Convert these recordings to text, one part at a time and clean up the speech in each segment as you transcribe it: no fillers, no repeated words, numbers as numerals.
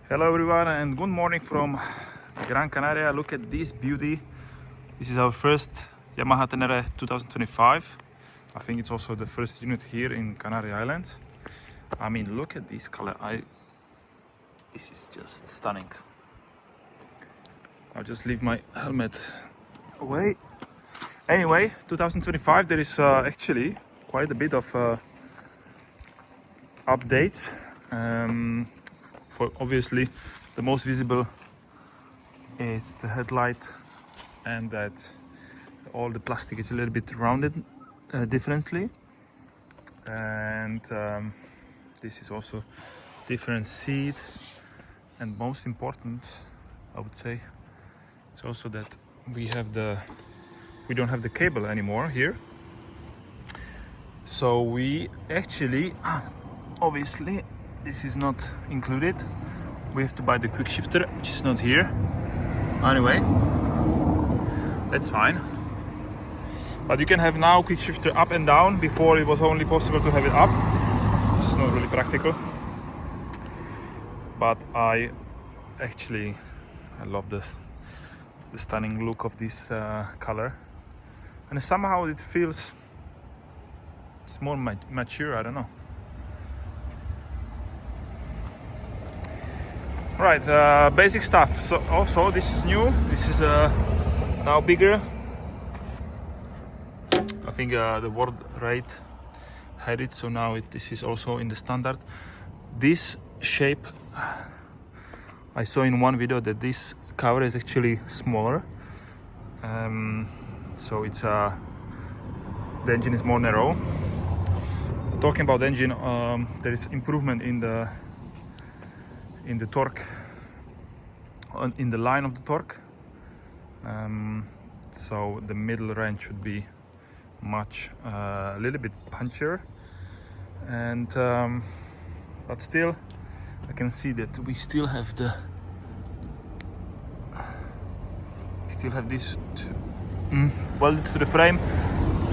Hello everyone and good morning from Gran Canaria. Look at this beauty. This is our first Yamaha Tenere 2025. I think it's also the first unit here in Canary Islands. I mean, look at this color. This is just stunning. I'll just leave my helmet away. Anyway, 2025, there is actually quite a bit of updates. For obviously the most visible is the headlight, and that all the plastic is a little bit rounded differently, and this is also different seat, and most important, I would say, it's also that we don't have the cable anymore here, so we actually obviously this is not included. We have to buy the quick shifter, which is not here. Anyway, that's fine. But you can have now quick shifter up and down. Before it was only possible to have it up. This is not really practical. But I love the stunning look of this color. And somehow it feels it's more mature, I don't know. Right, basic stuff. So also this is new. This is now bigger. I think the world rate had it, so now this is also in the standard. This shape, I saw in one video that this cover is actually smaller. So it's the engine is more narrow. Talking about the engine, there is improvement in the torque, in the line of the torque, so the middle range should be much a little bit punchier, and but still I can see that we still have this welded to the frame,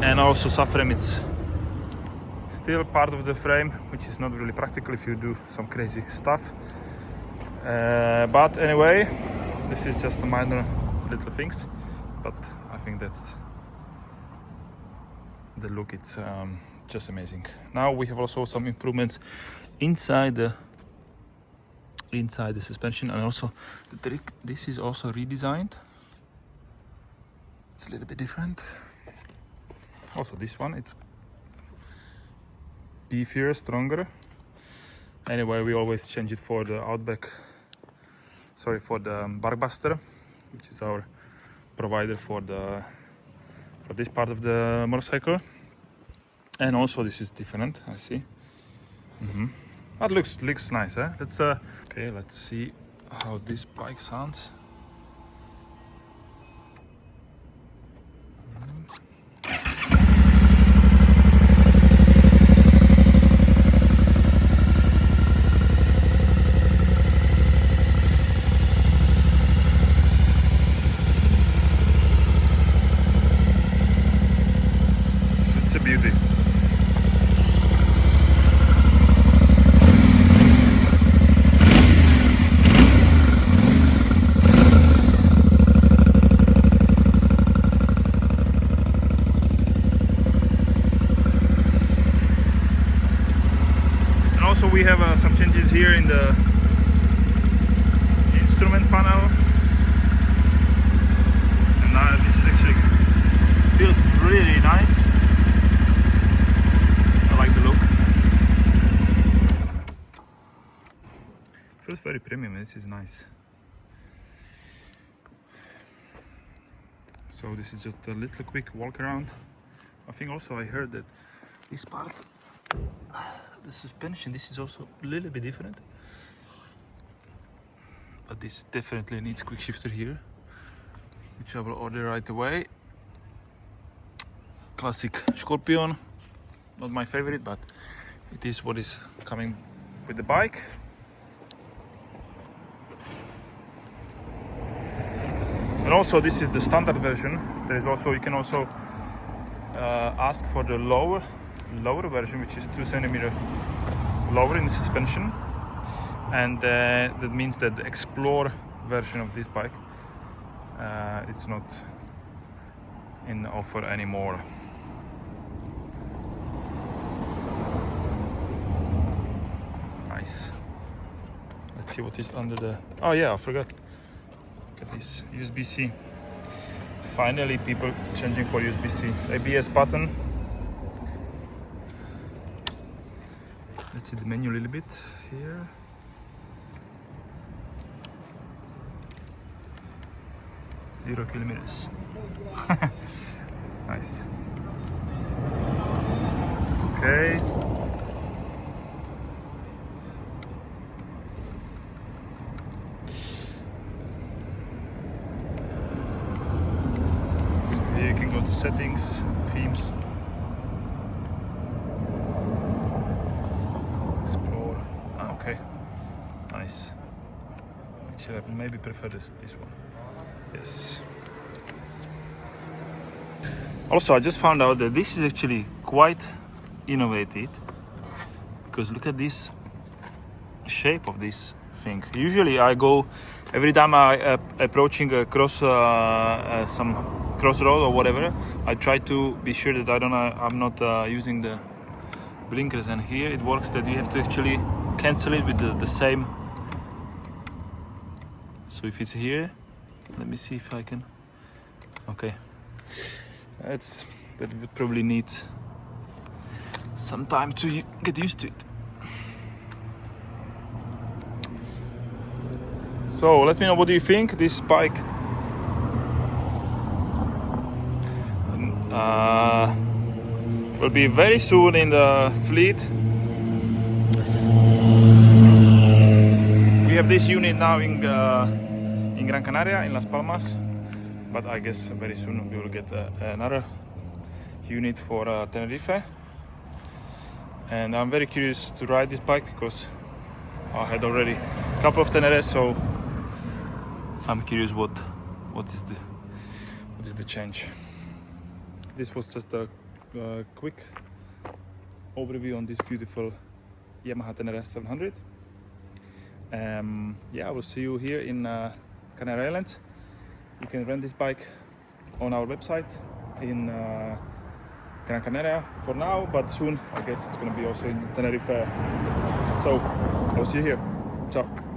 and also subframe it's still part of the frame, which is not really practical if you do some crazy stuff. But anyway, this is just the minor little things, but I think that's the look. It's just amazing. Now we have also some improvements inside the suspension, and also the trick. This is also redesigned. It's a little bit different. Also this one, it's beefier, stronger. Anyway, we always change it for the for the Barkbuster, which is our provider for this part of the motorcycle. And also this is different, I see. That looks nice, eh? Let's see how this bike sounds. It's a beauty. And also we have some changes here in the instrument panel, and this is actually feels really nice. I like the look. Feels very premium. This is nice. So this is just a little quick walk around. I think also I heard that this part, the suspension, this is also a little bit different. But this definitely needs quick shifter here, which I will order right away. Classic Scorpion, not my favorite, but it is what is coming with the bike. And also this is the standard version. There is also, you can also ask for the lower version, which is 2 centimeters lower in the suspension. and that means that the Explore version of this bike, it's not in offer anymore. Nice. Let's see what is under the... Oh yeah, I forgot. Look at this, USB-C. Finally people changing for USB-C. ABS button. Let's see the menu a little bit here. Zero kilometers. Nice. Okay. Here you can go to settings, themes. Explore. Ah, okay. Nice. Actually, I maybe prefer this one. Yes. Also, I just found out that this is actually quite innovative, because look at this shape of this thing. Usually I go, every time I approaching a some crossroad or whatever, I try to be sure that I'm not using the blinkers, and here it works that you have to actually cancel it with the same. So if it's here, let me see if I can. Okay, that would probably need some time to get used to it. So let me know, what do you think this bike? Will be very soon in the fleet. We have this unit now in Gran Canaria, in Las Palmas, but I guess very soon we will get another unit for Tenerife. And I'm very curious to ride this bike because I had already a couple of Teneres, so I'm curious what is the change. This was just a quick overview on this beautiful Yamaha Tenere 700. Yeah, I will see you here in Canary Islands. You can rent this bike on our website in Gran Canaria for now, but soon I guess it's going to be also in Tenerife. So I'll see you here. Ciao.